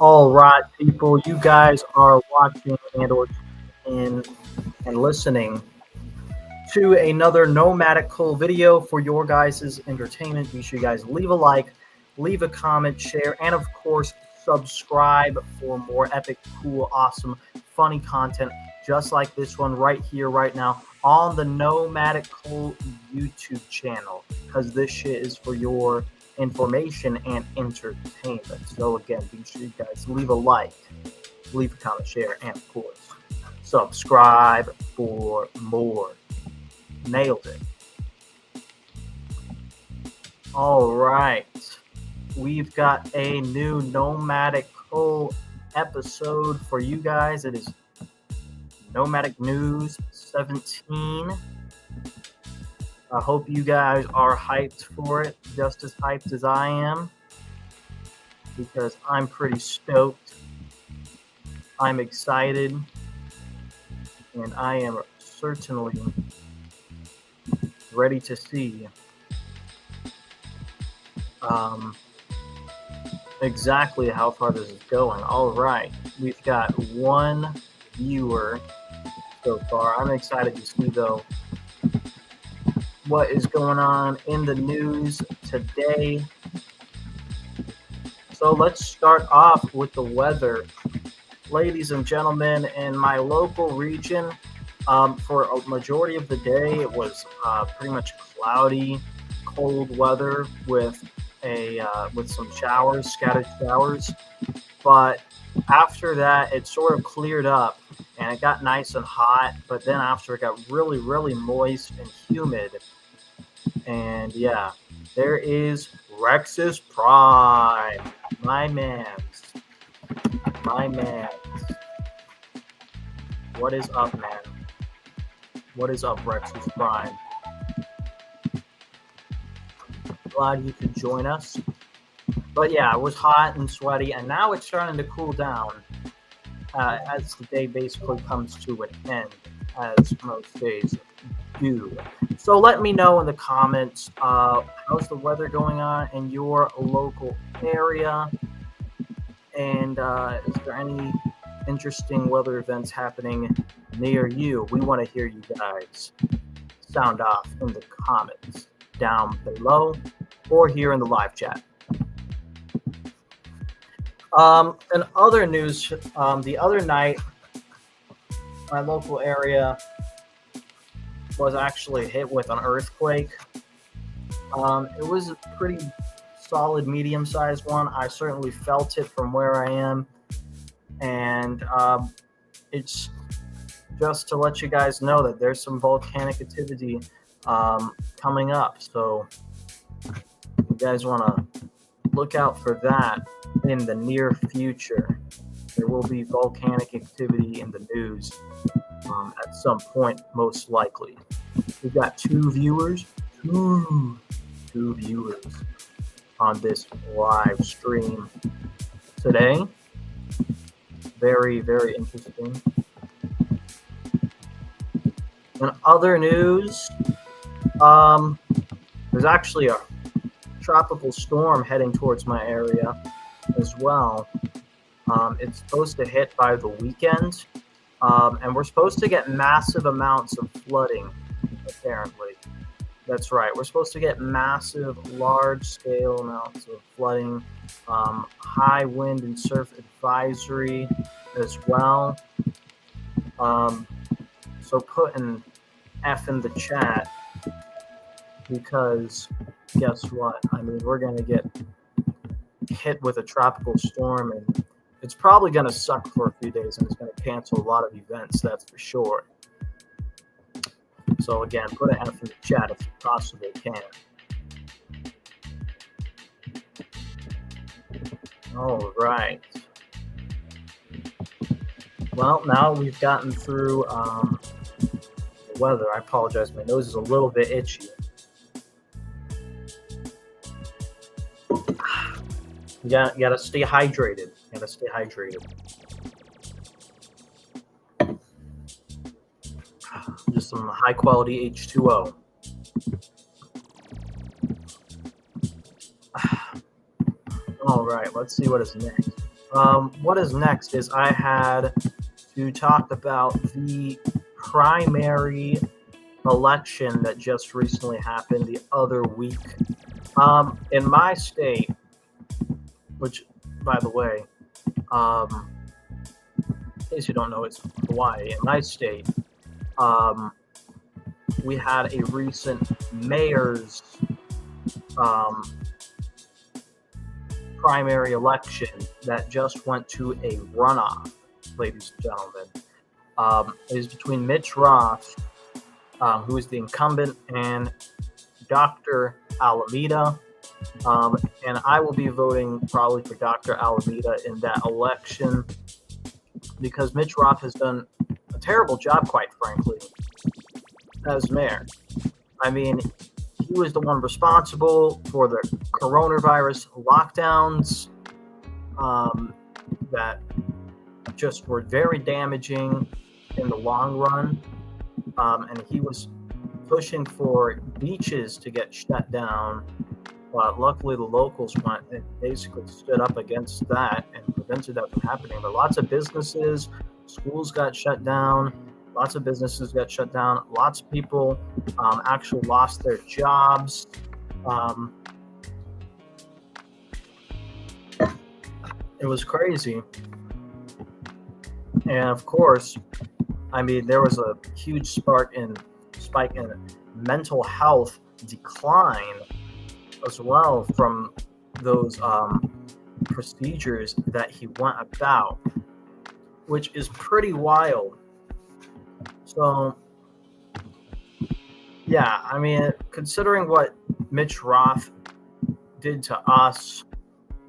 All right, people, you guys are watching and and listening to another Nomadic video for your guys' entertainment. Be sure you guys leave a like, leave a comment, share, and of course, subscribe for more epic, cool, awesome, funny content just like this one right here, right now on the Nomadic YouTube channel. Because this shit is for your information and entertainment. So again, be sure you guys leave a like, leave a comment, share, and of course, subscribe for more. Nailed it. All right. We've got a new Nomadic episode for you guys. It is Nomadic News 17. I hope you guys are hyped for it, just as hyped as I am, because I'm pretty stoked. I'm excited, and I am certainly ready to see exactly how far this is going. All right, we've got one viewer so far. I'm excited to see, though, what is going on in the news today. So let's start off with the weather. Ladies and gentlemen, in my local region, for a majority of the day, it was pretty much cloudy, cold weather with some showers, scattered showers. But after that, it sort of cleared up and it got nice and hot. But then after, it got really, really moist and humid. And yeah, there is Rexus Prime, my man's. What is up, man? What is up, Rexus Prime? Glad you could join us. But yeah, it was hot and sweaty, and now it's starting to cool down as the day basically comes to an end, as most days do. So let me know in the comments, how's the weather going on in your local area? And is there any interesting weather events happening near you? We want to hear you guys sound off in the comments down below or here in the live chat. In other news, the other night, my local area was actually hit with an earthquake. It was a pretty solid medium-sized one. I certainly felt it from where I am, and it's just to let you guys know that there's some volcanic activity coming up. So you guys want to look out for that in the near future. There will be volcanic activity in the news at some point, most likely. We've got two viewers on this live stream today. Very, very interesting. In other news, there's actually a tropical storm heading towards my area as well. It's supposed to hit by the weekend, and we're supposed to get massive amounts of flooding, apparently. That's right. We're supposed to get massive, large-scale amounts of flooding, high wind and surf advisory as well. So put an F in the chat, because guess what? I mean, we're going to get hit with a tropical storm, and it's probably going to suck for a few days, and it's going to cancel a lot of events, that's for sure. So again, put an F in the chat if you possibly can. All right. Well, now we've gotten through the weather. I apologize. My nose is a little bit itchy. You gotta stay hydrated. Just some high quality H2O. All right, let's see what is next. What is next is I had to talk about the primary election that just recently happened the other week. In my state, which, by the way, in case you don't know, it's Hawaii. In my state, um, we had a recent mayor's um, primary election that just went to a runoff, ladies and gentlemen. It is between Mitch Roth, who is the incumbent, and Dr. Alameda. And I will be voting probably for Dr. Alameda in that election because Mitch Roth has done a terrible job, quite frankly, as mayor. I mean, he was the one responsible for the coronavirus lockdowns that just were very damaging in the long run. And he was pushing for beaches to get shut down. But luckily, the locals went and basically stood up against that and prevented that from happening. But lots of businesses, schools got shut down. Lots of businesses got shut down. Lots of people actually lost their jobs. It was crazy. And of course, I mean, there was a huge spike in mental health decline as well from those procedures that he went about, which is pretty wild. So, yeah, I mean, considering what Mitch Roth did to us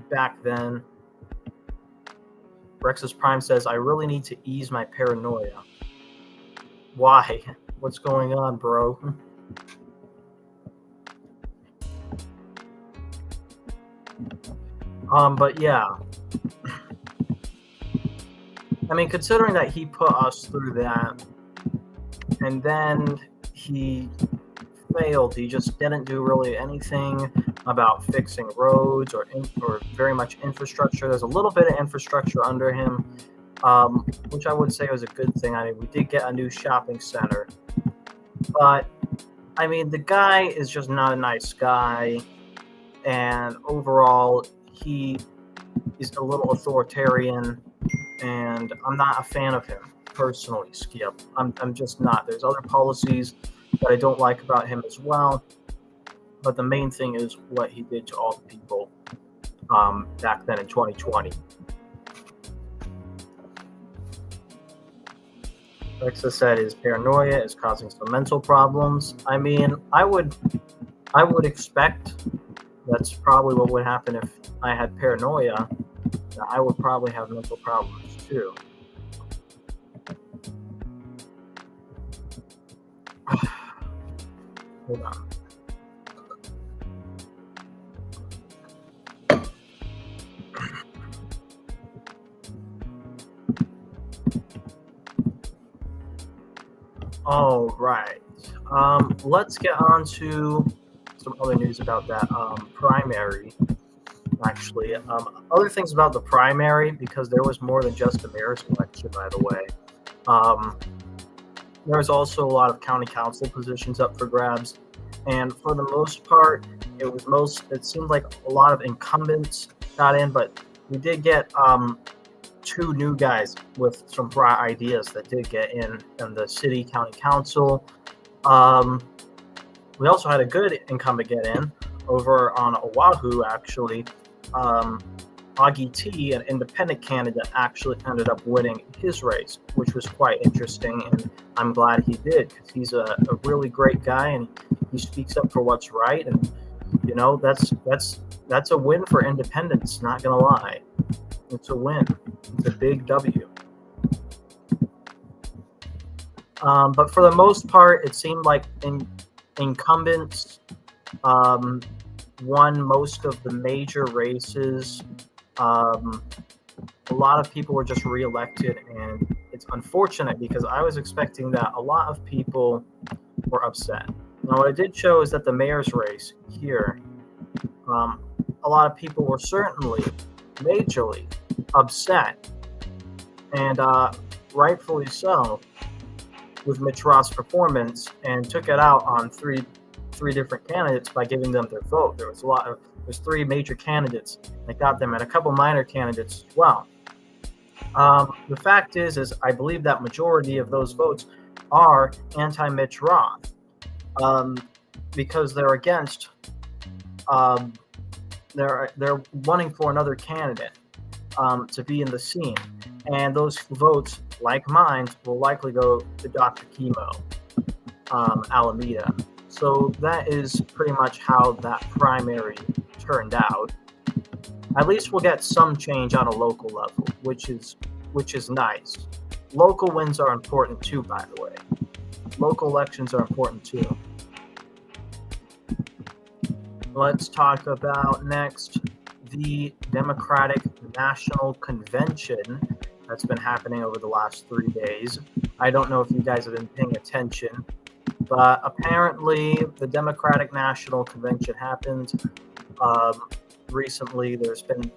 back then, Rexus Prime says, I really need to ease my paranoia. Why? What's going on, bro? But yeah. I mean, considering that he put us through that, and then he failed, he just didn't do really anything about fixing roads or very much infrastructure. There's a little bit of infrastructure under him, which I would say was a good thing. I mean, we did get a new shopping center, but I mean, the guy is just not a nice guy, and overall, he is a little authoritarian, and I'm not a fan of him personally, Skip. I'm just not. There's other policies that I don't like about him as well, but the main thing is what he did to all the people back then in 2020. Alexa said his paranoia is causing some mental problems. I mean, I would expect that's probably what would happen if I had paranoia. I would probably have mental problems too. Hold on. All right. Let's get on to some other news about that primary. Actually, other things about the primary, because there was more than just a mayor's election, by the way. There was also a lot of county council positions up for grabs, and for the most part, it seemed like a lot of incumbents got in, but we did get two new guys with some bright ideas that did get in the city county council. We also had a good incumbent get in over on Oahu, actually. Augie T, an independent candidate, actually ended up winning his race, which was quite interesting, and I'm glad he did, because he's a really great guy, and he speaks up for what's right, and you know, that's a win for independents, not gonna lie. It's a win. It's a big W. But for the most part, it seemed like incumbents won most of the major races. A lot of people were just reelected, and it's unfortunate because I was expecting that a lot of people were upset. Now, what I did show is that the mayor's race here, a lot of people were certainly majorly upset, and rightfully so, with Mitch Roth's performance, and took it out on three different candidates by giving them their vote. There's three major candidates that got them, and a couple minor candidates as well. The fact is I believe that majority of those votes are anti-Mitch Roth, because they're against. They're wanting for another candidate to be in the scene, and those votes, like mine, will likely go to Dr. Chemo Alameda. So that is pretty much how that primary turned out. At least we'll get some change on a local level, which is nice. Local wins are important too, by the way. Local elections are important too. Let's talk about next the Democratic National Convention that's been happening over the last 3 days. I don't know if you guys have been paying attention, but apparently the Democratic National Convention happened recently. There's been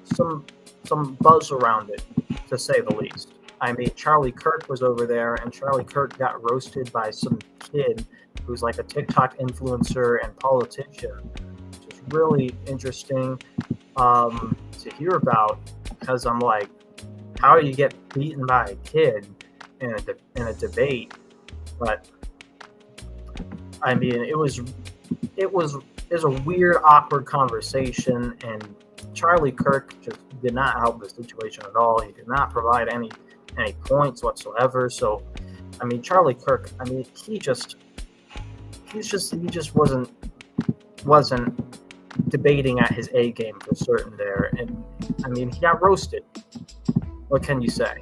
some buzz around it, to say the least. I mean, Charlie Kirk was over there, and Charlie Kirk got roasted by some kid who's like a TikTok influencer and politician, which is really interesting to hear about, because I'm like, how do you get beaten by a kid in a debate? But I mean, it was a weird, awkward conversation, and Charlie Kirk just did not help the situation at all. He did not provide any points whatsoever. So, I mean, Charlie Kirk, I mean, he just wasn't debating at his A game for certain there. And I mean, he got roasted. What can you say?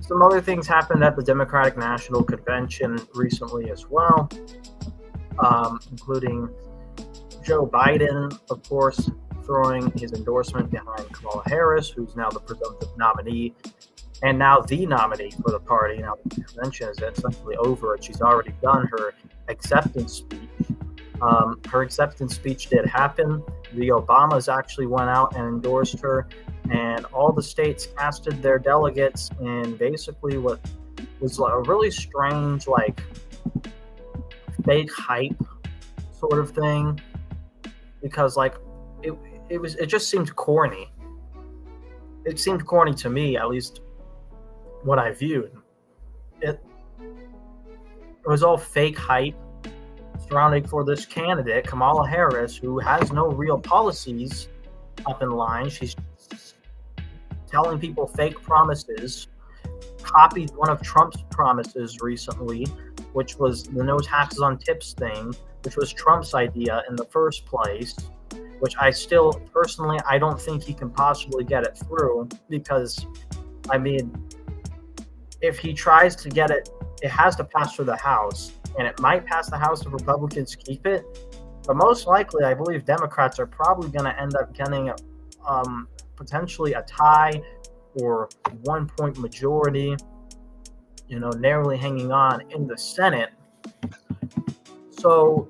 Some other things happened at the Democratic National Convention recently as well, including Joe Biden, of course, throwing his endorsement behind Kamala Harris, who's now the presumptive nominee, and now the nominee for the party. Now the convention is essentially over, and she's already done her acceptance speech. Her acceptance speech did happen. The Obamas actually went out and endorsed her, and all the states casted their delegates in basically what was a really strange, like, fake hype sort of thing, because like it just seemed corny. It seemed corny to me, at least what I viewed. It was all fake hype surrounding for this candidate, Kamala Harris, who has no real policies up in line. She's telling people fake promises, copied one of Trump's promises recently, which was the no taxes on tips thing, which was Trump's idea in the first place, which I still, personally, I don't think he can possibly get it through, because, I mean, if he tries to get it, it has to pass through the House, and it might pass the House if Republicans keep it, but most likely, I believe Democrats are probably going to end up getting potentially a tie or 1-point majority, narrowly hanging on in the Senate. So,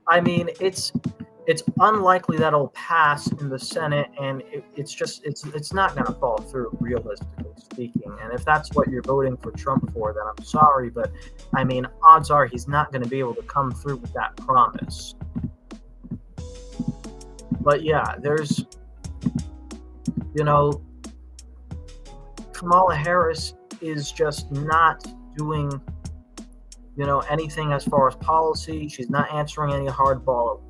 I mean, it's unlikely that it'll pass in the Senate, and it's not going to fall through, realistically speaking. And if that's what you're voting for Trump for, then I'm sorry, but I mean, odds are he's not going to be able to come through with that promise. But yeah, there's, Kamala Harris is just not doing, anything as far as policy. She's not answering any hardball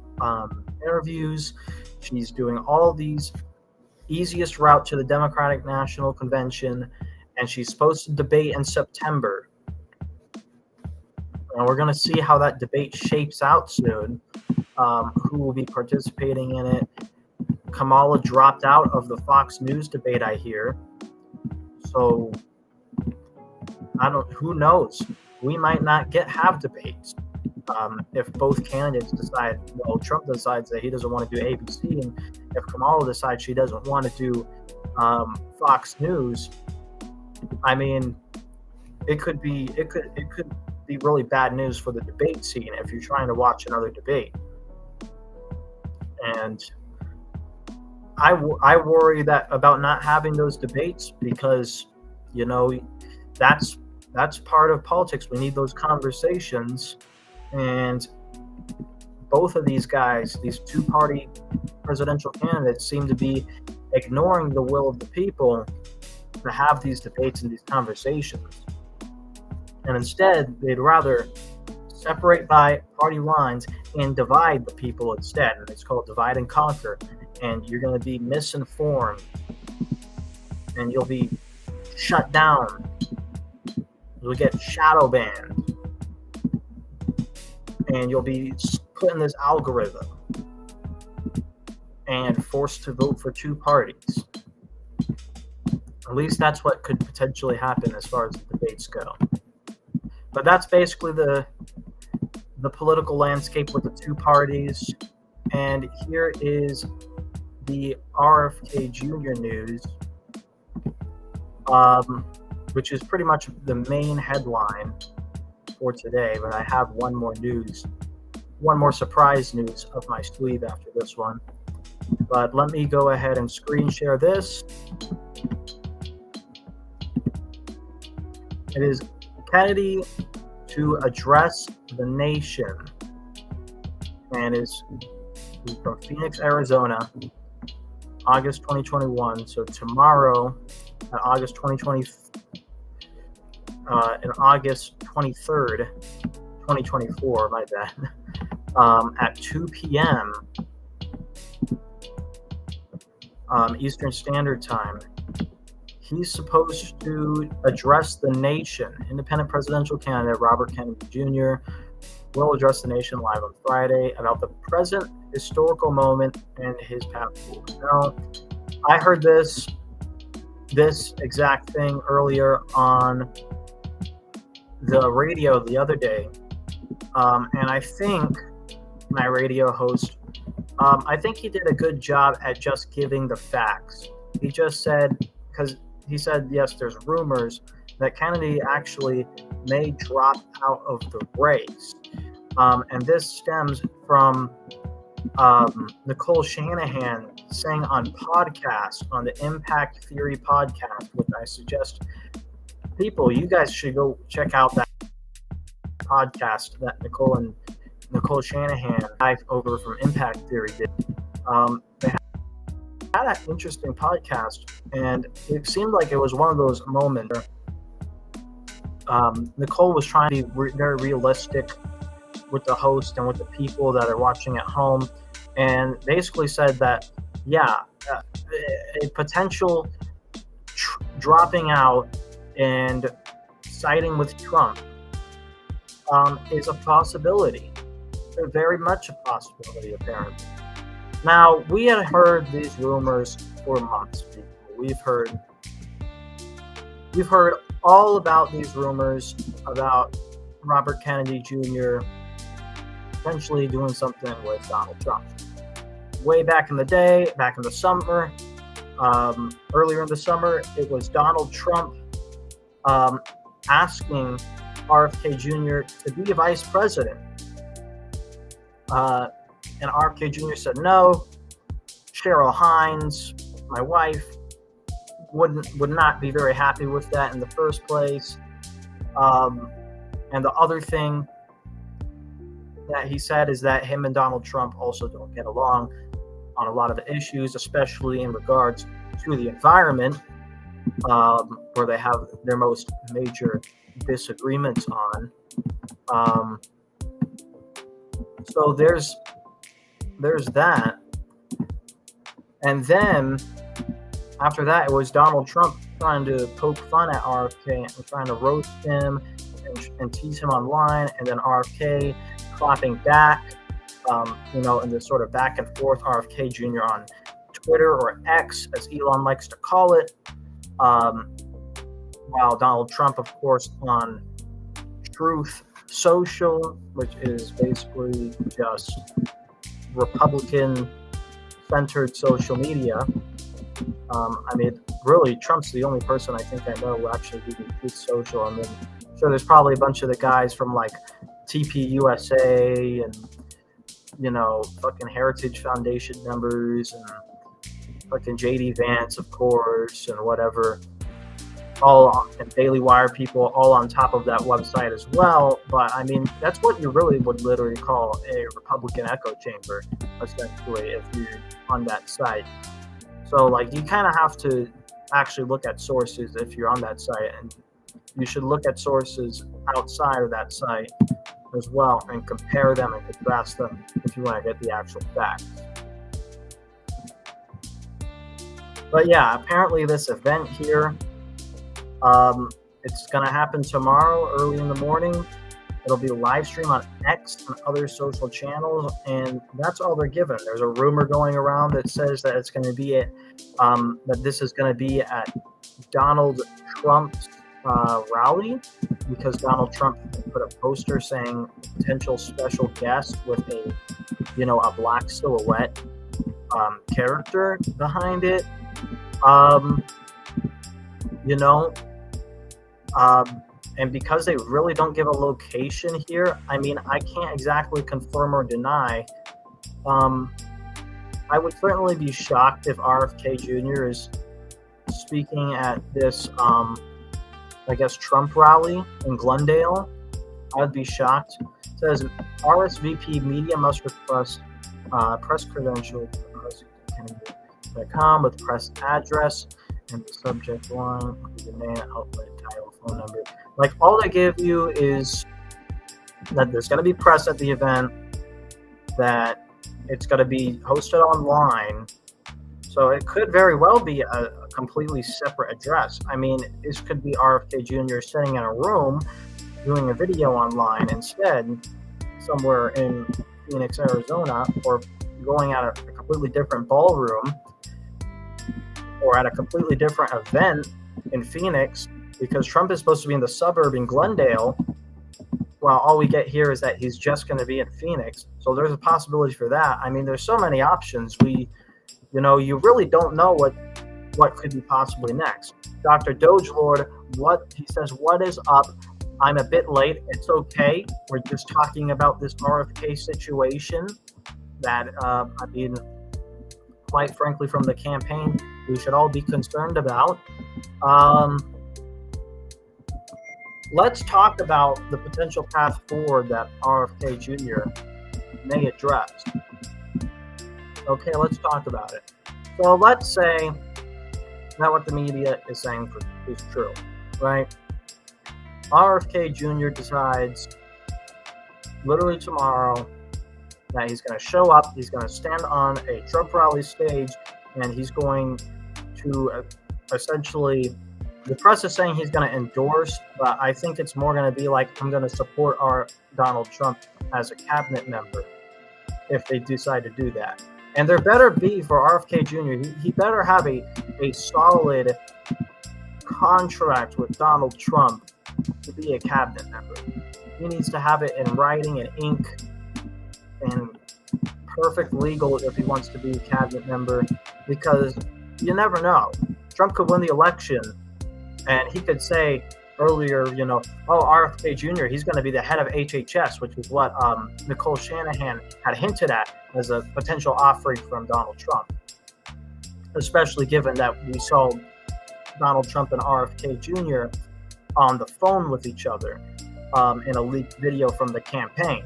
interviews. She's doing all these easiest route to the Democratic National Convention, and she's supposed to debate in September. And we're going to see how that debate shapes out soon, who will be participating in it. Kamala dropped out of the Fox News debate, I hear. So, who knows? We might not have debates. If both candidates decide, Trump decides that he doesn't want to do ABC, and if Kamala decides she doesn't want to do Fox News, I mean, it could be really bad news for the debate scene if you're trying to watch another debate. And I worry that about not having those debates because, you know, that's that's part of politics. We need those conversations, and both of these guys, these two-party presidential candidates, seem to be ignoring the will of the people to have these debates and these conversations. And instead, they'd rather separate by party lines and divide the people instead. And it's called divide and conquer. And you're going to be misinformed, and you'll be shut down. You'll get shadow banned, and you'll be put in this algorithm and forced to vote for two parties. At least that's what could potentially happen as far as the debates go. But that's basically the political landscape with the two parties. And here is the RFK Jr. news, which is pretty much the main headline for today. But I have one more surprise news up my sleeve after this one. But let me go ahead and screen share this. It is Kennedy to address the nation, and is from Phoenix, Arizona, August 2021. So tomorrow, August 2020, and August 23rd, 2024. My bad. At 2 p.m. Eastern Standard Time. He's supposed to address the nation. Independent presidential candidate Robert Kennedy Jr. will address the nation live on Friday about the present historical moment and his path forward. Now, I heard this exact thing earlier on the radio the other day, and I think my radio host, I think he did a good job at just giving the facts. He just said, because he said, yes, there's rumors that Kennedy actually may drop out of the race. And this stems from Nicole Shanahan saying on the Impact Theory podcast, which I suggest people, you guys should go check out that podcast that Nicole Shanahan over from Impact Theory did. They had an interesting podcast, and it seemed like it was one of those moments where Nicole was trying to be very realistic with the host and with the people that are watching at home, and basically said that, a potential dropping out and siding with Trump is a possibility. Very much a possibility, apparently. Now, we had heard these rumors for months, people. We've heard all about these rumors about Robert Kennedy Jr. potentially doing something with Donald Trump. Way back in the day, back in the summer, earlier in the summer, it was Donald Trump asking RFK Jr. to be vice president. And RFK Jr. said no. Cheryl Hines, my wife, would not be very happy with that in the first place. And the other thing that he said is that him and Donald Trump also don't get along on a lot of the issues, especially in regards to the environment, where they have their most major disagreements on. So there's that. And then after that, it was Donald Trump trying to poke fun at RFK and trying to roast him and tease him online, and then RFK clapping back, in this sort of back and forth, RFK Jr. on Twitter, or X, as Elon likes to call it, while Donald Trump, of course, on Truth Social, which is basically just Republican-centered social media. Really, Trump's the only person I think I know who actually do Truth Social. I mean, so there's probably a bunch of the guys from like TPUSA and fucking Heritage Foundation members, and fucking JD Vance, of course, and whatever, all and Daily Wire people all on top of that website as well. But I mean, that's what you really would literally call a Republican echo chamber, essentially, if you're on that site. So like, you kind of have to actually look at sources if you're on that site, and you should look at sources outside of that site as well and compare them and contrast them if you want to get the actual facts. But yeah, apparently this event here, it's going to happen tomorrow early in the morning. It'll be live stream on X and other social channels, and that's all they're given. There's a rumor going around that says that it's going to be at that this is going to be at Donald Trump's rally, because Donald Trump put a poster saying potential special guest with a black silhouette character behind it. And because they really don't give a location here, I mean, I can't exactly confirm or deny. I would certainly be shocked if RFK Jr. is speaking at this, I guess, Trump rally in Glendale. I'd be shocked. It says RSVP media must request press credential com with press address and the subject line, the name, outlet, title, phone number. Like, all they give you is that there's going to be press at the event, that it's going to be hosted online. So it could very well be a completely separate address. I mean, this could be RFK Jr. sitting in a room doing a video online instead, somewhere in Phoenix, Arizona, or going at a completely different ballroom, or at a completely different event in Phoenix, because Trump is supposed to be in the suburb in Glendale. Well, all we get here is that he's just going to be in Phoenix. So there's a possibility for that. I mean, there's so many options. You really don't know what could be possibly next. Dr. Dogelord, he says, what is up? I'm a bit late. It's okay. We're just talking about this RFK situation that, quite frankly, from the campaign, we should all be concerned about. Let's talk about the potential path forward that RFK Jr. may address. Okay, let's talk about it. So let's say that what the media is saying is true, right? RFK Jr. decides literally tomorrow that he's going to show up, he's going to stand on a Trump rally stage, and he's going to essentially, the press is saying he's going to endorse, but I think it's more going to be like, I'm going to support our Donald Trump as a cabinet member if they decide to do that. And there better be, for RFK Jr., he better have a solid contract with Donald Trump to be a cabinet member. He needs to have it in writing and ink and perfect legal if he wants to be a cabinet member, because you never know. Trump could win the election, and he could say earlier, RFK Jr., he's going to be the head of HHS, which is what Nicole Shanahan had hinted at as a potential offering from Donald Trump, especially given that we saw Donald Trump and RFK Jr. on the phone with each other in a leaked video from the campaign,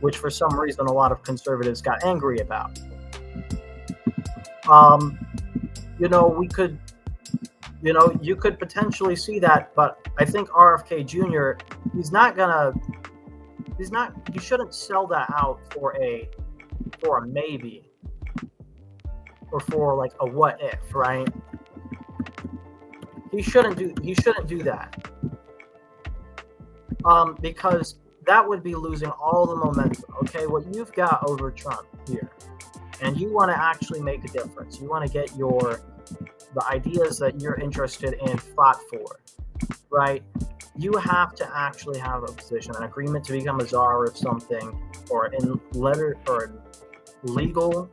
which for some reason a lot of conservatives got angry about. You could potentially see that, but I think RFK Jr., you shouldn't sell that out for a maybe, or for like a what if, right? He shouldn't do that. Because that would be losing all the momentum. Okay, what you've got over Trump here, and you want to actually make a difference. You want to get the ideas that you're interested in fought for, right? You have to actually have a position, an agreement to become a czar of something, or in letter or legal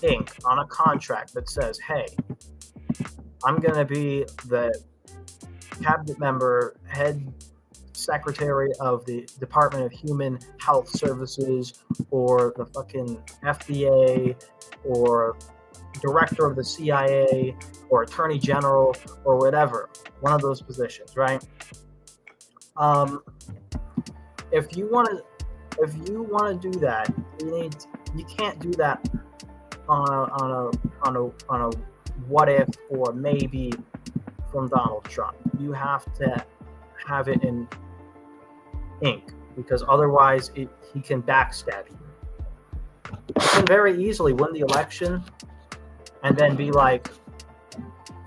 ink on a contract that says, hey, I'm going to be the cabinet member, head secretary of the Department of Human Health Services, or the fucking FDA, or director of the CIA or attorney general or whatever, one of those positions, right? If you want to do that, you can't do that on a what if or maybe from Donald Trump. You have to have it in ink, because otherwise he can backstab you. He can very easily win the election and then be like,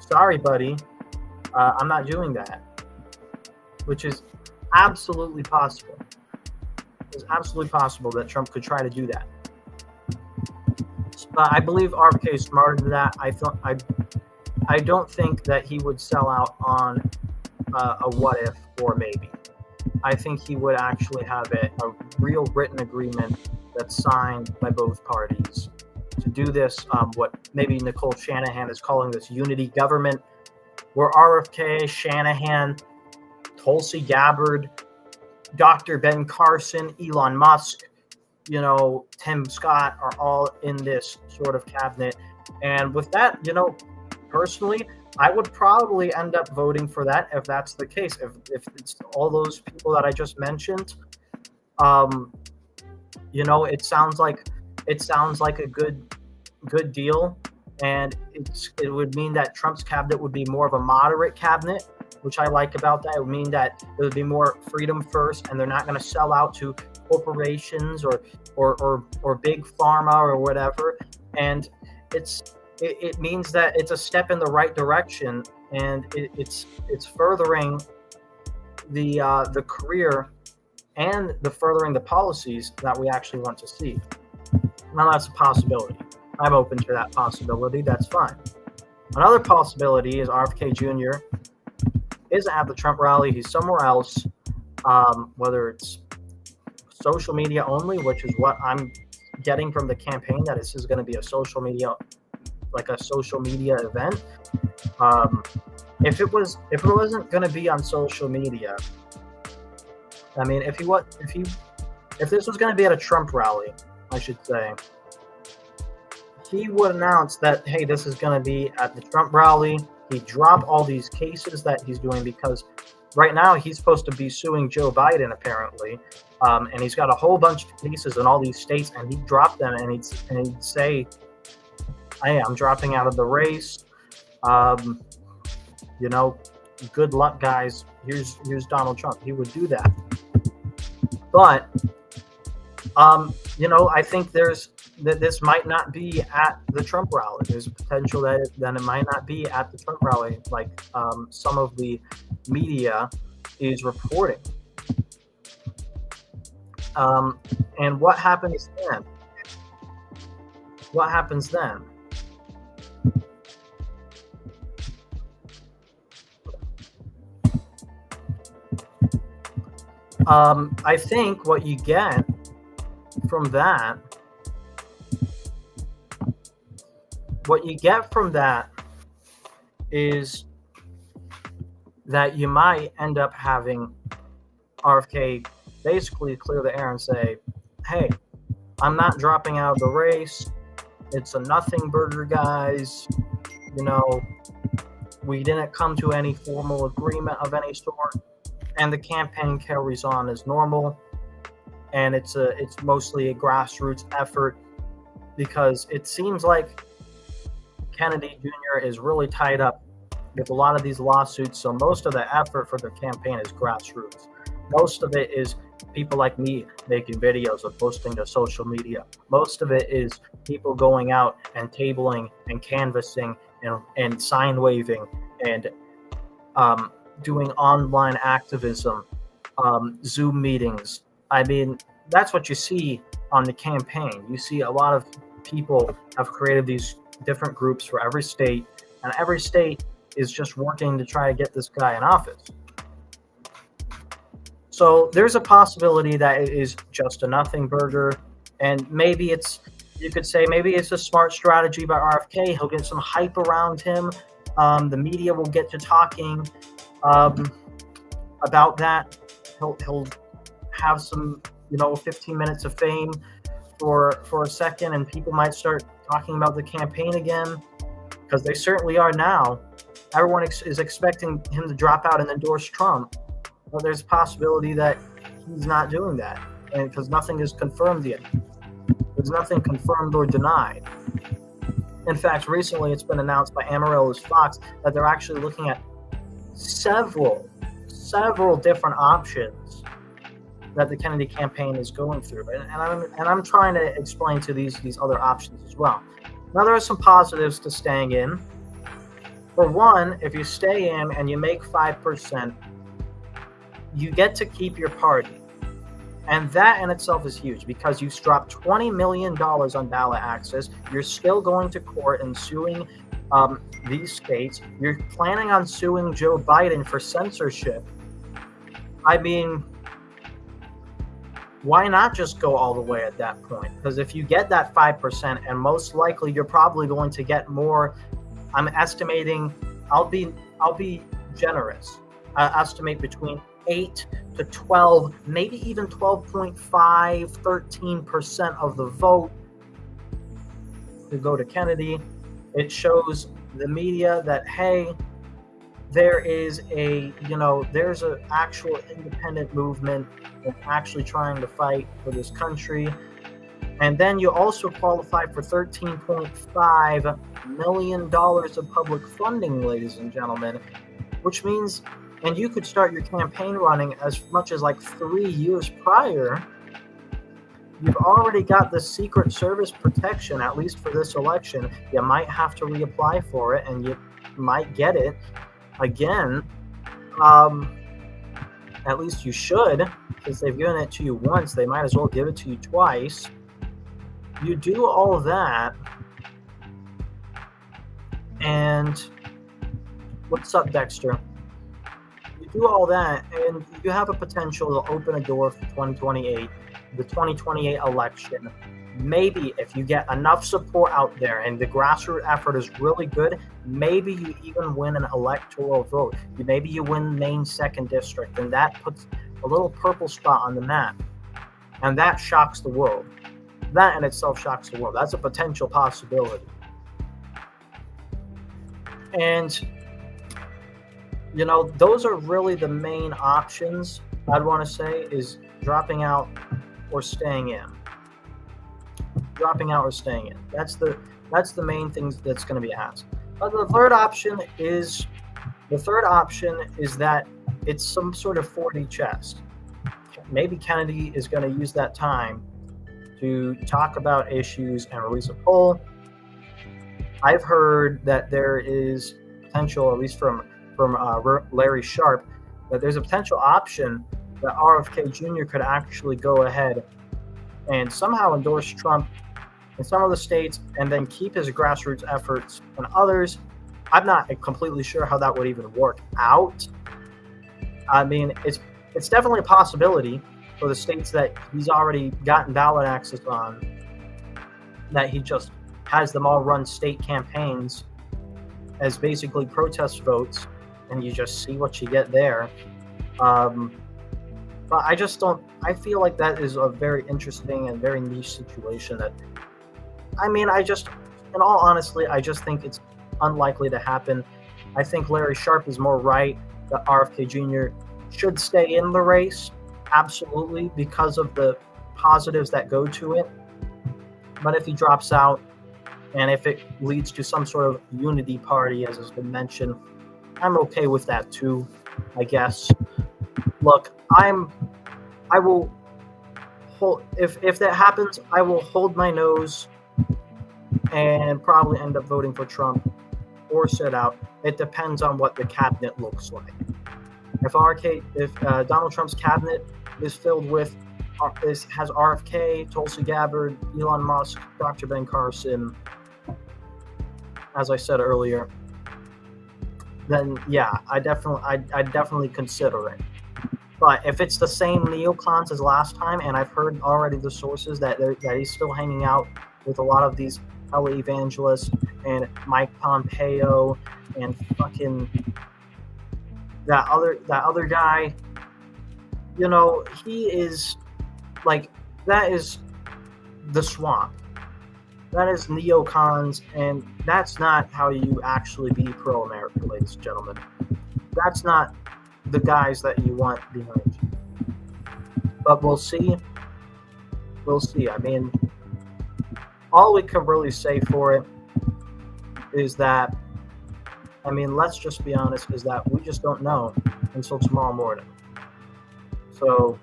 sorry, buddy, I'm not doing that, which is absolutely possible. It's absolutely possible that Trump could try to do that. I believe RFK is smarter than that. I don't think that he would sell out on a what if or maybe. I think he would actually have a real written agreement that's signed by both parties to do this, what maybe Nicole Shanahan is calling this unity government, where RFK, Shanahan, Tulsi Gabbard, Dr. Ben Carson, Elon Musk, Tim Scott are all in this sort of cabinet. And with that, personally, I would probably end up voting for that if that's the case. If it's all those people that I just mentioned, it sounds like a good deal, and it would mean that Trump's cabinet would be more of a moderate cabinet, which I like about that. It would mean that there would be more freedom first, and they're not going to sell out to corporations or big pharma or whatever. And it means that it's a step in the right direction, and it's furthering the career and furthering the policies that we actually want to see. Now that's a possibility. I'm open to that possibility. That's fine. Another possibility is RFK Jr. isn't at the Trump rally. He's somewhere else, whether it's social media only, which is what I'm getting from the campaign, that this is going to be a social media event. If it wasn't going to be on social media, I mean, if this was going to be at a Trump rally, I should say, he would announce that, hey, this is going to be at the Trump rally. He'd drop all these cases that he's doing, because right now he's supposed to be suing Joe Biden, apparently. And he's got a whole bunch of cases in all these states, and he'd drop them, and he'd say, hey, I'm dropping out of the race. Good luck, guys. Here's Donald Trump. He would do that. But, I think that this might not be at the Trump rally. There's a potential that it might not be at the Trump rally, like some of the media is reporting. And what happens then? What happens then? I think what you get from that is that you might end up having RFK basically clear the air and say, hey, I'm not dropping out of the race. It's a nothing burger, guys. We didn't come to any formal agreement of any sort, and the campaign carries on as normal. And it's mostly a grassroots effort, because it seems like Kennedy Jr. is really tied up with a lot of these lawsuits. So most of the effort for the campaign is grassroots. Most of it is people like me making videos or posting to social media. Most of it is people going out and tabling and canvassing and sign waving and doing online activism, Zoom meetings. I mean, that's what you see on the campaign. You see a lot of people have created these different groups for every state, and every state is just working to try to get this guy in office. So there's a possibility that it is just a nothing burger, and maybe you could say maybe it's a smart strategy by RFK. He'll get some hype around him. The media will get to talking about that. He'll have some 15 minutes of fame for a second, and people might start talking about the campaign again, because they certainly are now. Everyone is expecting him to drop out and endorse Trump. Well, there's a possibility that he's not doing that, and because nothing is confirmed yet. There's nothing confirmed or denied. In fact, recently it's been announced by Amaryllis Fox that they're actually looking at several different options that the Kennedy campaign is going through, and I'm trying to explain to these other options as well. Now, there are some positives to staying in. For one, if you stay in and you make 5%, you get to keep your party. And that in itself is huge because you've dropped $20 million on ballot access. You're still going to court and suing these states. You're planning on suing Joe Biden for censorship. I mean, why not just go all the way at that point? Because if you get that 5%, and most likely you're probably going to get more, I'm estimating, I'll be generous. I estimate between 8 to 12, maybe even 12.5, 13% of the vote to go to Kennedy. It shows the media that, hey, there is there's an actual independent movement and actually trying to fight for this country. And then you also qualify for $13.5 million of public funding, ladies and gentlemen, which means, and you could start your campaign running as much as like 3 years prior. You've already got the Secret Service protection, at least for this election. You might have to reapply for it, and you might get it again. At least you should, because they've given it to you once. They might as well give it to you twice. You do all of that, and what's up, Dexter? You do all that, and you have a potential to open a door for 2028, the 2028 election. Maybe if you get enough support out there and the grassroots effort is really good, maybe you even win an electoral vote. Maybe you win Maine 2nd District, and that puts a little purple spot on the map. And that shocks the world. That in itself shocks the world. That's a potential possibility. And, those are really the main options I'd want to say, is dropping out or staying in. Dropping out or staying in. That's the main things that's going to be asked. But the third option is that it's some sort of 4D chess. Maybe Kennedy is going to use that time to talk about issues and release a poll. I've heard that there is potential, at least from Larry Sharp, that there's a potential option that RFK Jr. could actually go ahead and somehow endorse Trump in some of the states and then keep his grassroots efforts in others. I'm not completely sure how that would even work out. I mean, it's definitely a possibility for the states that he's already gotten ballot access on, that he just has them all run state campaigns as basically protest votes, and you just see what you get there. But I feel like that is a very interesting and very niche situation that, in all honesty, I just think it's unlikely to happen. I think Larry Sharp is more right that RFK Jr. should stay in the race, absolutely, because of the positives that go to it. But if he drops out, and if it leads to some sort of unity party, as has been mentioned, I'm okay with that too, I guess. Look, I will hold, if that happens, I will hold my nose and probably end up voting for Trump or sit out. It depends on what the cabinet looks like. If Donald Trump's cabinet is filled with has RFK, Tulsi Gabbard, Elon Musk, Dr. Ben Carson, as I said earlier, then yeah, I'd definitely consider it. But if it's the same neocons as last time, and I've heard already the sources that he's still hanging out with a lot of these televangelists and Mike Pompeo and fucking that other guy, he is like, that is the swamp. That is neocons, and that's not how you actually be pro-America, ladies and gentlemen. That's not the guys that you want behind you. But we'll see. We'll see. I mean, all we can really say for it is that, I mean, let's just be honest, is that we just don't know until tomorrow morning. So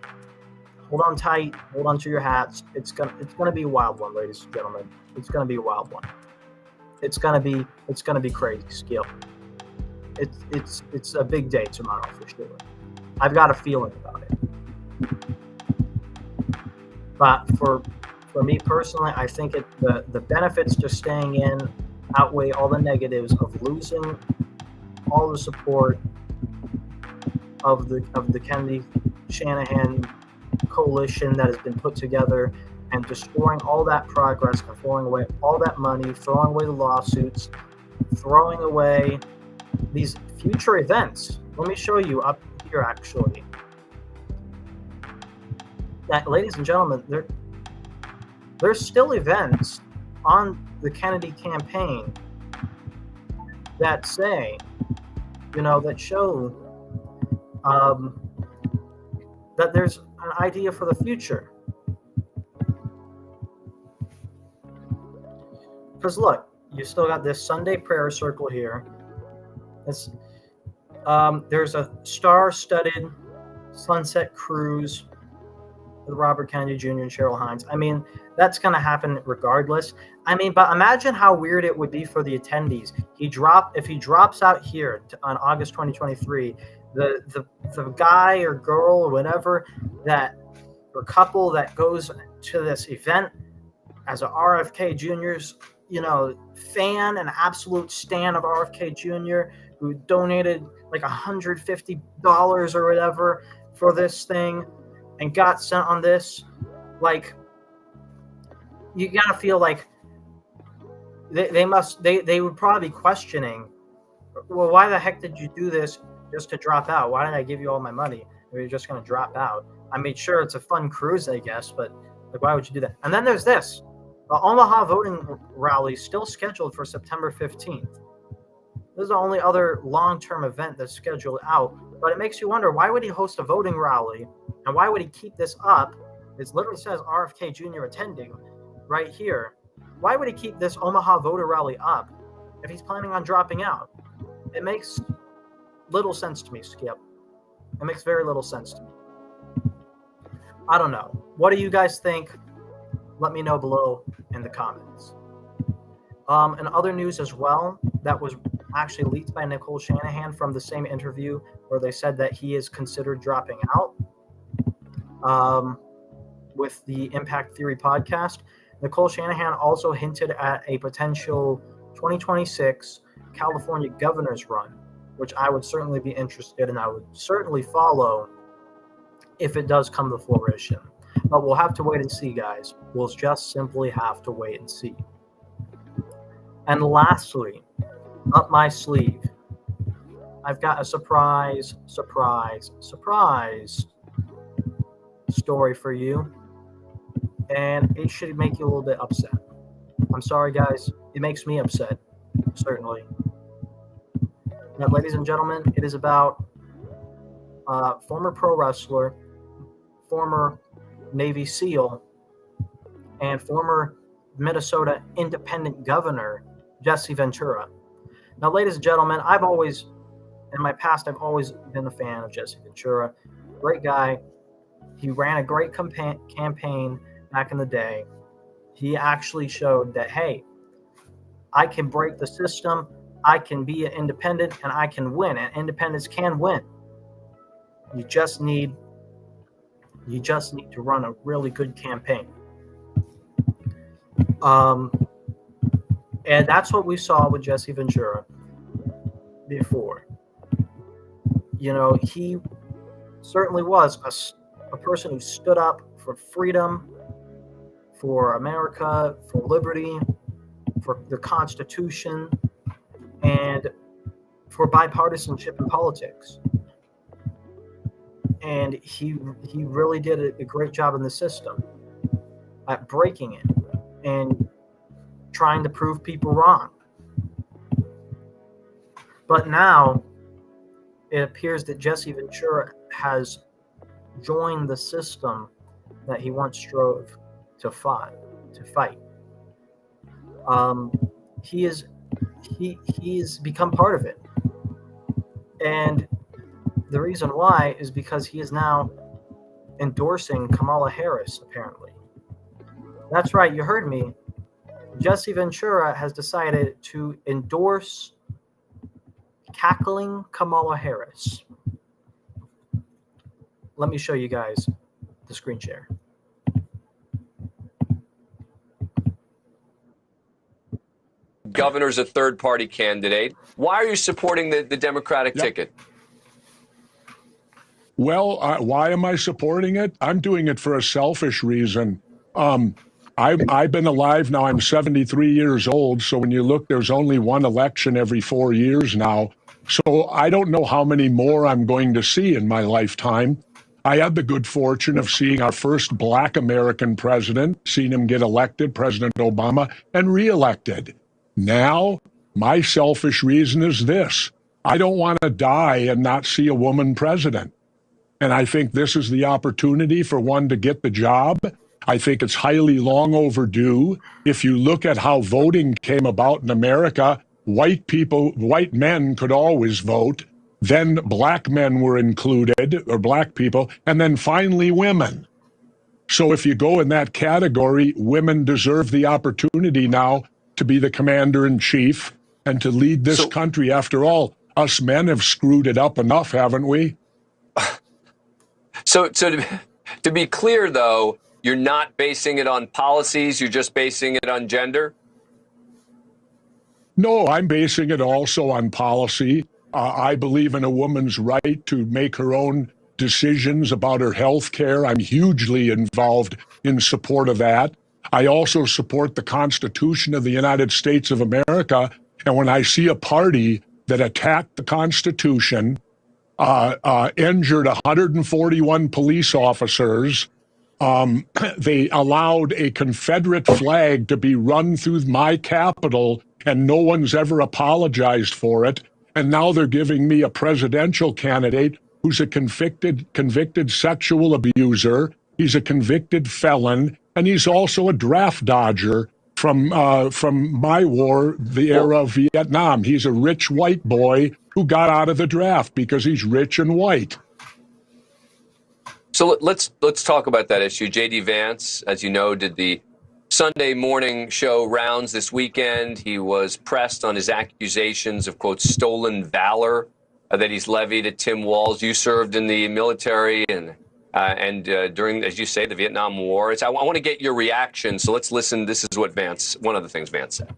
hold on tight, hold on to your hats. It's gonna be a wild one, ladies and gentlemen. It's gonna be a wild one. It's gonna be crazy, Skill. It's a big day tomorrow for sure. I've got a feeling about it. But for me personally, I think the benefits to staying in outweigh all the negatives of losing all the support of the Kennedy Shanahan coalition that has been put together, and destroying all that progress and throwing away all that money, throwing away the lawsuits, throwing away these future events. Let me show you up here, actually. That, ladies and gentlemen, there's still events on the Kennedy campaign that say, that show that there's an idea for the future. Because look, you still got this Sunday prayer circle here. There's a star-studded sunset cruise with Robert Kennedy Jr. and Cheryl Hines. I mean, that's going to happen regardless. I mean, but imagine how weird it would be for the attendees. If he drops out here on August 2023, the guy or girl or whatever or couple that goes to this event as a RFK Jr.'s, fan, an absolute stan of RFK Jr., who donated like $150 or whatever for this thing and got sent on this, like, you gotta feel like they would probably be questioning, well, why the heck did you do this just to drop out? Why didn't I give you all my money? Or you're just gonna drop out? I mean, sure, it's a fun cruise, I guess, but like, why would you do that? And then there's this. The Omaha voting rally still scheduled for September 15th. This is the only other long-term event that's scheduled out, but it makes you wonder, why would he host a voting rally, and why would he keep this up? It literally says RFK Jr. attending right here. Why would he keep this Omaha voter rally up if he's planning on dropping out? It makes little sense to me, Skip. It makes very little sense to me. I don't know. What do you guys think? Let me know below in the comments. And other news as well that was actually leaked by Nicole Shanahan from the same interview where they said that he is considered dropping out with the Impact Theory podcast. Nicole Shanahan also hinted at a potential 2026 California governor's run, which I would certainly be interested in. I would certainly follow if it does come to fruition. But we'll have to wait and see, guys. We'll just simply have to wait and see. And lastly, up my sleeve, I've got a surprise story for you. And it should make you a little bit upset. I'm sorry, guys. It makes me upset, certainly. Now, ladies and gentlemen, it is about former pro wrestler, former Navy SEAL, and former Minnesota independent governor, Jesse Ventura. Now, ladies and gentlemen, in my past, I've always been a fan of Jesse Ventura. Great guy. He ran a great campaign back in the day. He actually showed that, hey, I can break the system, I can be an independent, and I can win. And independents can win. You just need to run a really good campaign. And that's what we saw with Jesse Ventura before. He certainly was a person who stood up for freedom, for America, for liberty, for the Constitution, and for bipartisanship in politics. And he really did a great job in the system at breaking it. And trying to prove people wrong. But now it appears that Jesse Ventura has joined the system that he once strove to fight. He's become part of it, and the reason why is because he is now endorsing Kamala Harris. Apparently, that's right. You heard me. Jesse Ventura has decided to endorse cackling Kamala Harris. Let me show you guys the screen share. Governor's a third-party candidate. Why are you supporting the Democratic ticket? Well, why am I supporting it? I'm doing it for a selfish reason. I've been alive now. I'm 73 years old. So when you look, there's only one election every 4 years now. So I don't know how many more I'm going to see in my lifetime. I had the good fortune of seeing our first Black American president, seeing him get elected, President Obama, and reelected. Now, my selfish reason is this. I don't want to die and not see a woman president. And I think this is the opportunity for one to get the job. I think it's highly long overdue. If you look at how voting came about in America, white men could always vote. Then black men were included, or black people, and then finally women. So if you go in that category, women deserve the opportunity now to be the commander-in-chief and to lead this country. After all, us men have screwed it up enough, haven't we? So to be clear, though, you're not basing it on policies, you're just basing it on gender? No, I'm basing it also on policy. I believe in a woman's right to make her own decisions about her health care. I'm hugely involved in support of that. I also support the Constitution of the United States of America. And when I see a party that attacked the Constitution, injured 141 police officers, they allowed a Confederate flag to be run through my Capitol, and no one's ever apologized for it. And now they're giving me a presidential candidate who's a convicted sexual abuser. He's a convicted felon, and he's also a draft dodger from my war, the era of Vietnam. He's a rich white boy who got out of the draft because he's rich and white. So let's talk about that issue. J.D. Vance, as you know, did the Sunday morning show rounds this weekend. He was pressed on his accusations of, quote, stolen valor that he's levied at Tim Walz. You served in the military and during, as you say, the Vietnam War. I want to get your reaction, so let's listen. This is what one of the things Vance said.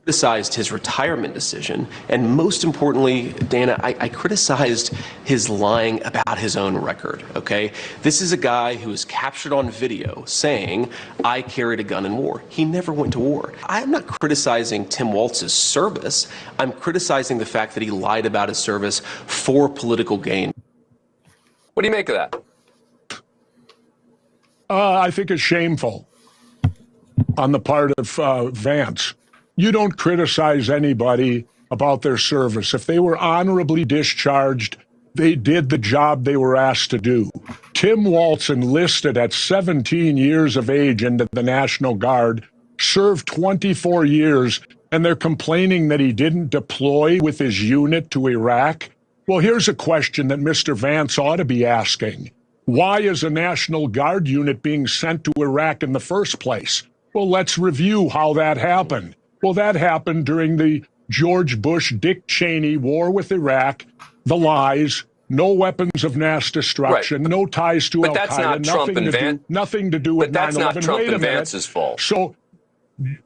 Criticized his retirement decision, and most importantly, Dana, I criticized his lying about his own record, okay? This is a guy who was captured on video saying, I carried a gun in war. He never went to war. I'm not criticizing Tim Walz's service. I'm criticizing the fact that he lied about his service for political gain. What do you make of that? I think it's shameful on the part of Vance. You don't criticize anybody about their service. If they were honorably discharged, they did the job they were asked to do. Tim Walz enlisted at 17 years of age into the National Guard, served 24 years, and they're complaining that he didn't deploy with his unit to Iraq. Well, here's a question that Mr. Vance ought to be asking. Why is a National Guard unit being sent to Iraq in the first place? Well, let's review how that happened. Well, that happened during the George Bush, Dick Cheney war with Iraq, the lies, no weapons of mass destruction, no ties to Al-Qaeda, nothing to do with 9/11. But that's not Trump and Vance's fault. So,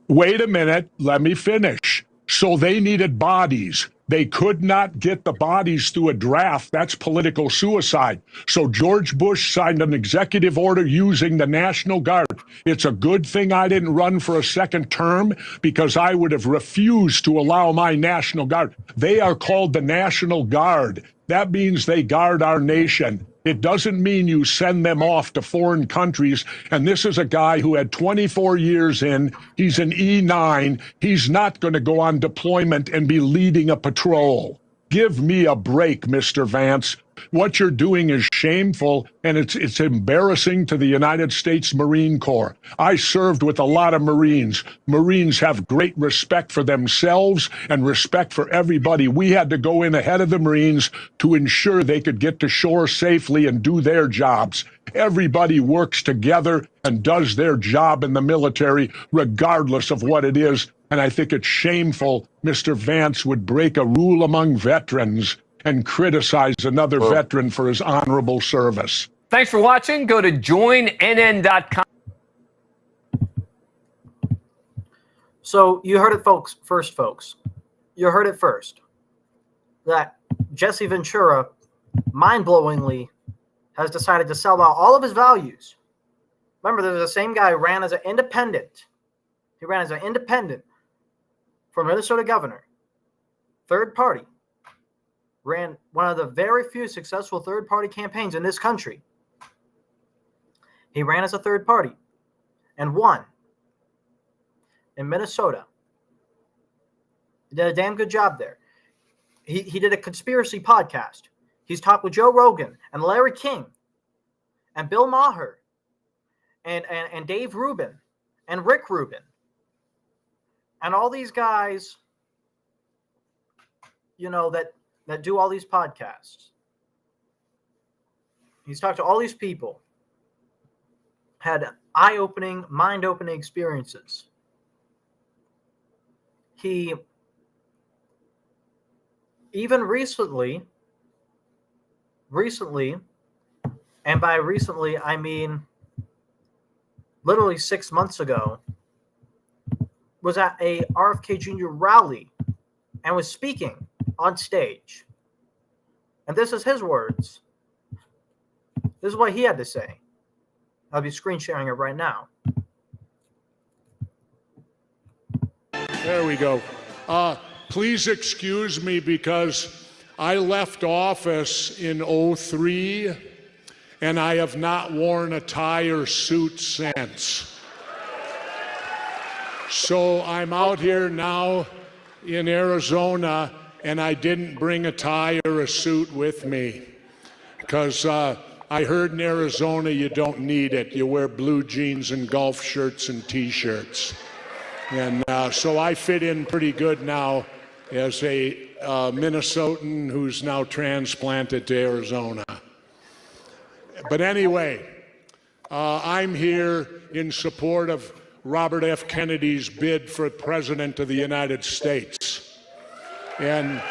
wait a minute, let me finish. So they needed bodies. They could not get the bodies through a draft. That's political suicide. So George Bush signed an executive order using the National Guard. It's a good thing I didn't run for a second term because I would have refused to allow my National Guard. They are called the National Guard. That means they guard our nation. It doesn't mean you send them off to foreign countries. And this is a guy who had 24 years in. He's an E9. He's not going to go on deployment and be leading a patrol. Give me a break, Mr. Vance. What you're doing is shameful, and it's embarrassing to the United States Marine Corps. I served with a lot of Marines. Marines have great respect for themselves and respect for everybody. We had to go in ahead of the Marines to ensure they could get to shore safely and do their jobs. Everybody works together and does their job in the military, regardless of what it is. And I think it's shameful Mr. Vance would break a rule among veterans and criticize another veteran for his honorable service. Thanks for watching. Go to joinnn.com. So you heard it, folks. You heard it first. That Jesse Ventura, mind-blowingly, has decided to sell out all of his values. Remember, there's the same guy who ran as an independent. He ran as an independent for Minnesota governor. Third party. Ran one of the very few successful third-party campaigns in this country. He ran as a third party and won in Minnesota. He did a damn good job there. He did a conspiracy podcast. He's talked with Joe Rogan and Larry King and Bill Maher and Dave Rubin and Rick Rubin and all these guys, you know, that do all these podcasts. He's talked to all these people, had eye-opening, mind-opening experiences. He even recently, and by recently I mean literally 6 months ago, was at a RFK Jr. rally and was speaking on stage. And this is his words. This is what he had to say. I'll be screen sharing it right now. There we go. Please excuse me because I left office in '03 and I have not worn a tie or suit since. So I'm out here now in Arizona and I didn't bring a tie or a suit with me because I heard in Arizona you don't need it. You wear blue jeans and golf shirts and T-shirts. And so I fit in pretty good now as a Minnesotan who's now transplanted to Arizona. But anyway, I'm here in support of Robert F. Kennedy's bid for President of the United States. And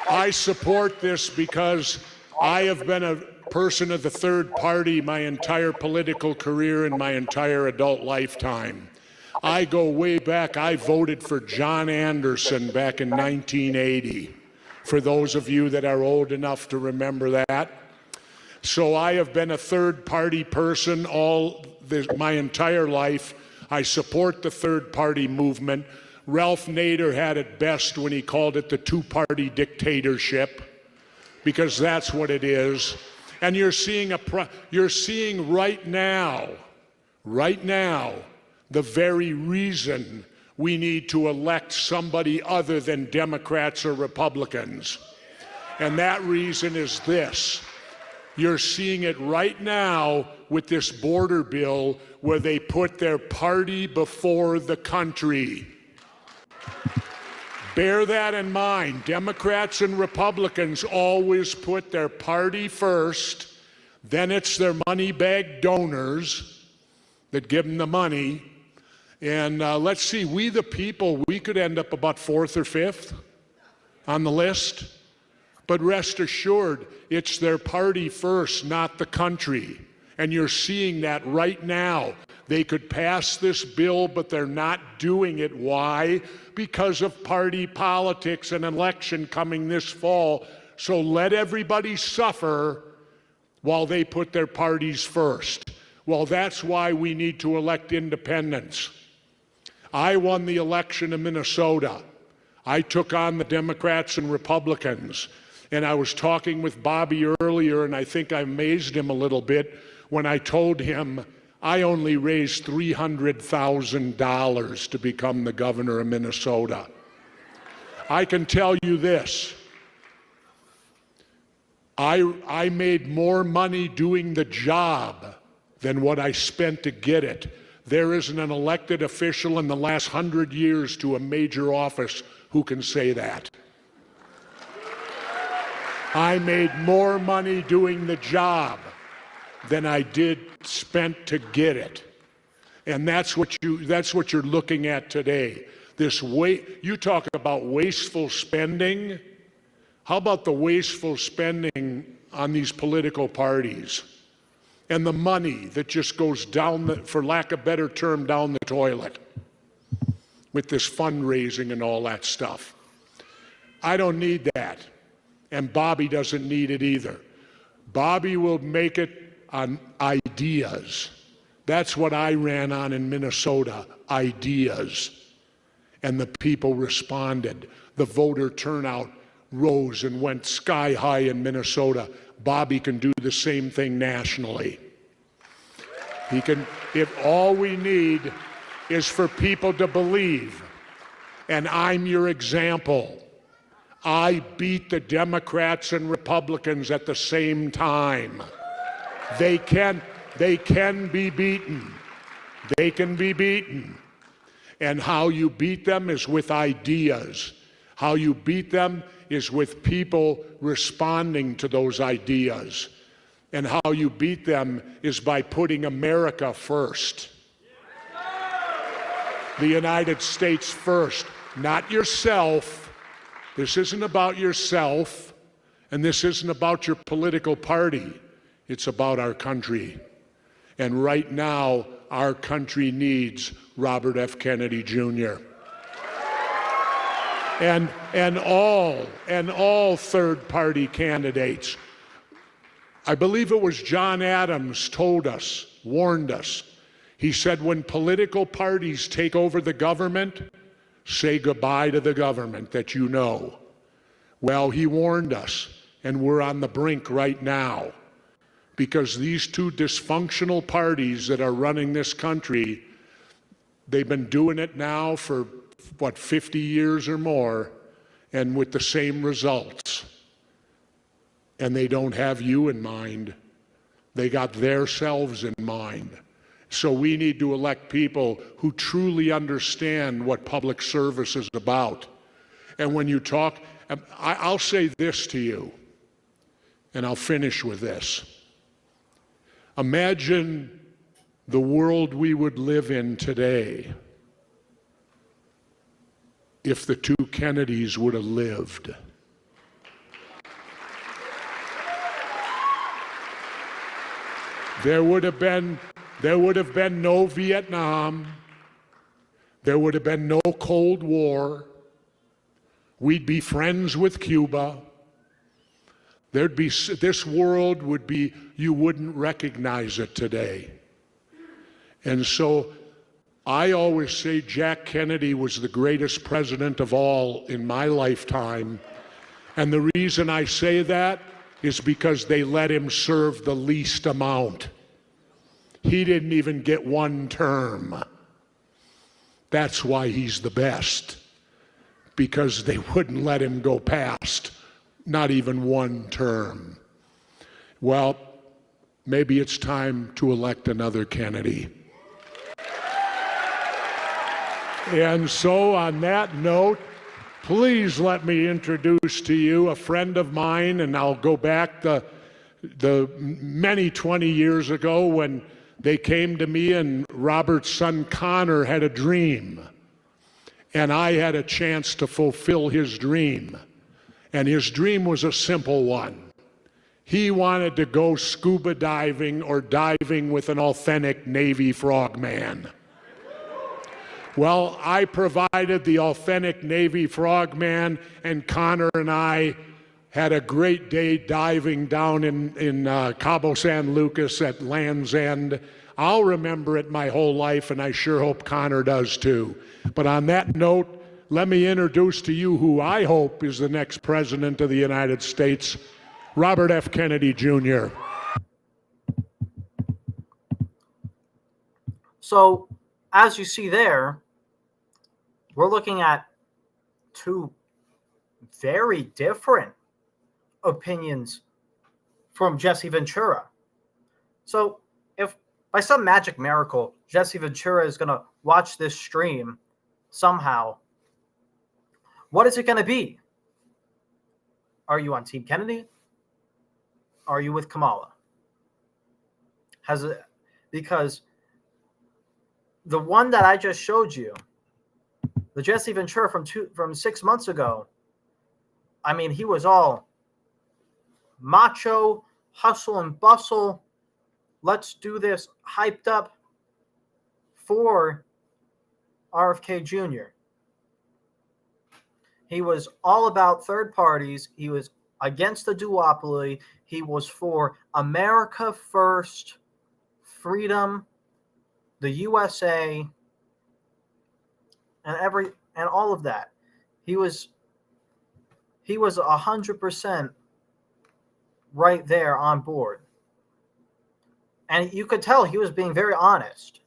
I support this because I have been a person of the third party my entire political career and my entire adult lifetime. I go way back. I voted for John Anderson back in 1980, for those of you that are old enough to remember that. So I have been a third party person my entire life. I support the third party movement. Ralph Nader had it best when he called it the two-party dictatorship, because that's what it is. And you're seeing right now, the very reason we need to elect somebody other than Democrats or Republicans. And that reason is this. You're seeing it right now with this border bill where they put their party before the country. Bear that in mind. Democrats and Republicans always put their party first, then it's their money bag donors that give them the money. And let's see, we the people, we could end up about fourth or fifth on the list. But rest assured, it's their party first, not the country. And you're seeing that right now. They could pass this bill, but they're not doing it. Why? Because of party politics and election coming this fall. So let everybody suffer while they put their parties first. Well, that's why we need to elect independents. I won the election in Minnesota. I took on the Democrats and Republicans. And I was talking with Bobby earlier, and I think I amazed him a little bit when I told him I only raised $300,000 to become the governor of Minnesota. I can tell you this. I made more money doing the job than what I spent to get it. There isn't an elected official in the last 100 years to a major office who can say that. I made more money doing the job than I did spent to get it. And that's what you're looking at today. You talk about wasteful spending. How about the wasteful spending on these political parties and the money that just goes down, for lack of a better term, down the toilet with this fundraising and all that stuff? I don't need that, and Bobby doesn't need it either. Bobby will make it on ideas. That's what I ran on in Minnesota, ideas. And the people responded. The voter turnout rose and went sky high in Minnesota. Bobby can do the same thing nationally. He can, if all we need is for people to believe, and I'm your example. I beat the Democrats and Republicans at the same time. They can be beaten. They can be beaten. And how you beat them is with ideas. How you beat them is with people responding to those ideas. And how you beat them is by putting America first. The United States first, not yourself. This isn't about yourself, and this isn't about your political party. It's about our country. And right now, our country needs Robert F. Kennedy Jr. And all third-party candidates. I believe it was John Adams warned us. He said, when political parties take over the government, say goodbye to the government that you know. Well, he warned us, and we're on the brink right now, because these two dysfunctional parties that are running this country, they've been doing it now for, 50 years or more, and with the same results. And they don't have you in mind. They got themselves in mind. So we need to elect people who truly understand what public service is about. And when you talk, I'll say this to you, and I'll finish with this. Imagine the world we would live in today if the two Kennedys would have lived. There would have been no Vietnam. There would have been no Cold War. We'd be friends with Cuba. This world would be, you wouldn't recognize it today. And so I always say Jack Kennedy was the greatest president of all in my lifetime. And the reason I say that is because they let him serve the least amount. He didn't even get one term. That's why he's the best, because they wouldn't let him go past not even one term. Well, maybe it's time to elect another Kennedy. And so on that note, please let me introduce to you a friend of mine, and I'll go back the many 20 years ago when they came to me and Robert's son Connor had a dream, and I had a chance to fulfill his dream. And his dream was a simple one. He wanted to go scuba diving or diving with an authentic Navy frogman. Well, I provided the authentic Navy frogman, and Connor and I had a great day diving down in Cabo San Lucas at Land's End. I'll remember it my whole life, and I sure hope Connor does too. But on that note, let me introduce to you who I hope is the next president of the United States, Robert F. Kennedy Jr. So, as you see there, we're looking at two very different opinions from Jesse Ventura. So, if by some magic miracle, Jesse Ventura is going to watch this stream somehow, what is it going to be? Are you on Team Kennedy? Are you with Kamala? Because the one that I just showed you, the Jesse Ventura from 6 months ago, I mean, he was all macho, hustle and bustle, let's do this, hyped up for RFK Jr. He was all about third parties. He was against the duopoly. He was for America first, freedom, the USA, and all of that. He was 100% right there on board. And you could tell he was being very honest.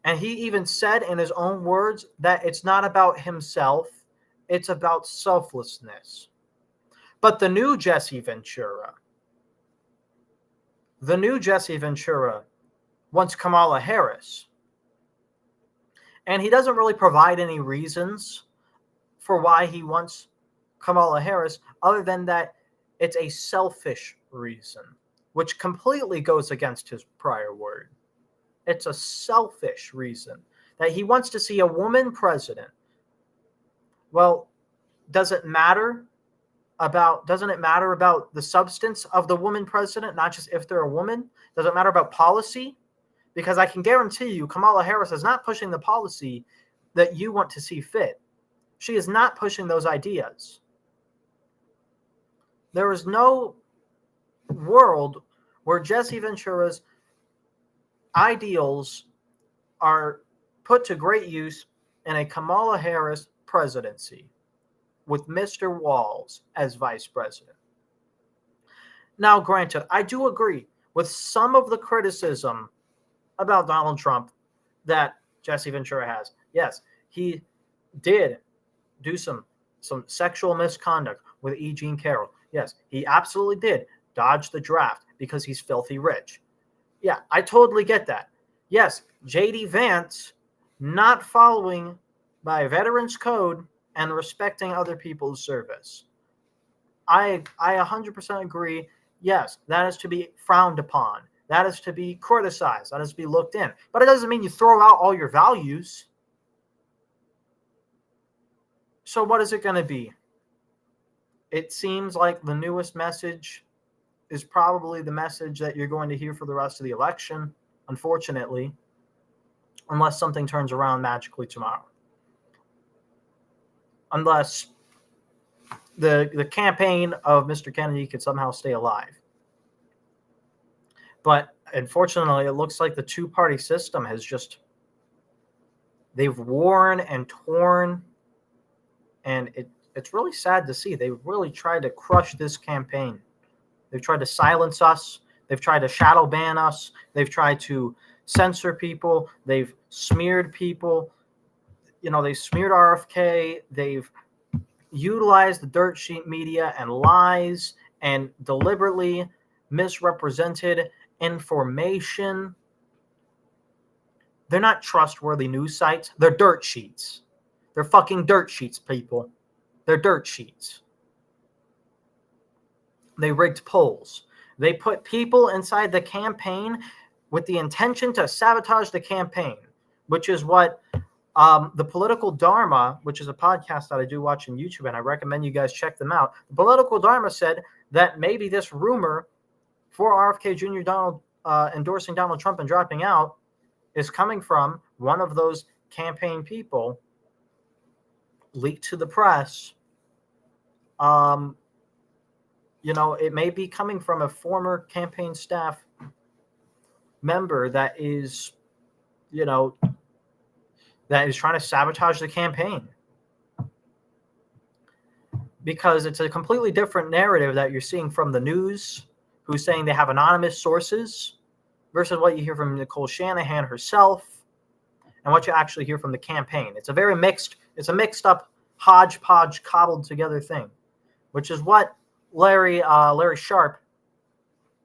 And he even said in his own words that it's not about himself, it's about selflessness. But the new Jesse Ventura wants Kamala Harris. And he doesn't really provide any reasons for why he wants Kamala Harris, other than that it's a selfish reason, which completely goes against his prior word. It's a selfish reason that he wants to see a woman president. Well, doesn't it matter about the substance of the woman president, not just if they're a woman? Does it matter about policy? Because I can guarantee you Kamala Harris is not pushing the policy that you want to see fit. She is not pushing those ideas. There is no world where Jesse Ventura's ideals are put to great use in a Kamala Harris presidency with Mr. Walz as vice president. Now, granted, I do agree with some of the criticism about Donald Trump that Jesse Ventura has. Yes, he did do some sexual misconduct with E. Jean Carroll. Yes, he absolutely did dodge the draft because he's filthy rich. Yeah, I totally get that. Yes, J.D. Vance not following by Veterans Code and respecting other people's service. I 100% agree. Yes, that is to be frowned upon. That is to be criticized. That is to be looked in. But it doesn't mean you throw out all your values. So what is it going to be? It seems like the newest message is probably the message that you're going to hear for the rest of the election, unfortunately, unless something turns around magically tomorrow. Unless the campaign of Mr. Kennedy could somehow stay alive. But unfortunately, it looks like the two-party system has they've worn and torn, and it's really sad to see. They really tried to crush this campaign. They've tried to silence us. They've tried to shadow ban us. They've tried to censor people. They've smeared people. They smeared RFK. They've utilized the dirt sheet media and lies and deliberately misrepresented information. They're not trustworthy news sites. They're dirt sheets. They're fucking dirt sheets, people. They're dirt sheets. They rigged polls. They put people inside the campaign with the intention to sabotage the campaign, which is what the Political Dharma, which is a podcast that I do watch on YouTube, and I recommend you guys check them out. The Political Dharma said that maybe this rumor for RFK Jr. Endorsing Donald Trump and dropping out is coming from one of those campaign people leaked to the press. It may be coming from a former campaign staff member that is, that is trying to sabotage the campaign. Because it's a completely different narrative that you're seeing from the news, who's saying they have anonymous sources, versus what you hear from Nicole Shanahan herself, and what you actually hear from the campaign. It's a mixed up, hodgepodge, cobbled together thing, which is what Larry Sharp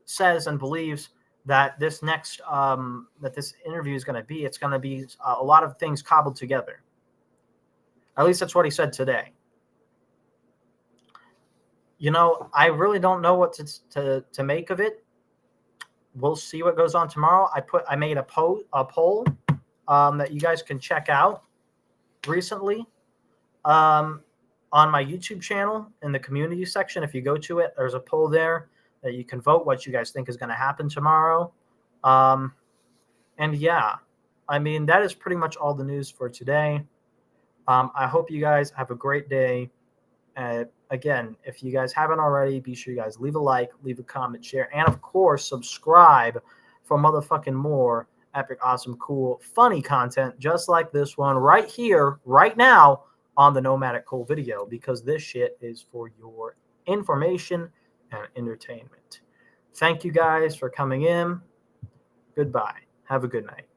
says and believes that this next that this interview is going to be. It's going to be a lot of things cobbled together. At least that's what he said today. You know, I really don't know what to make of it. We'll see what goes on tomorrow. I made a poll that you guys can check out recently on my YouTube channel in the community section. If you go to it, there's a poll there that you can vote what you guys think is going to happen tomorrow. And yeah, I mean, that is pretty much all the news for today. I hope you guys have a great day. Again, if you guys haven't already, be sure you guys leave a like, leave a comment, share, and of course, subscribe for motherfucking more epic, awesome, cool, funny content just like this one right here, right now on the Nomadic Cool video, because this shit is for your information and entertainment. Thank you guys for coming in. Goodbye. Have a good night.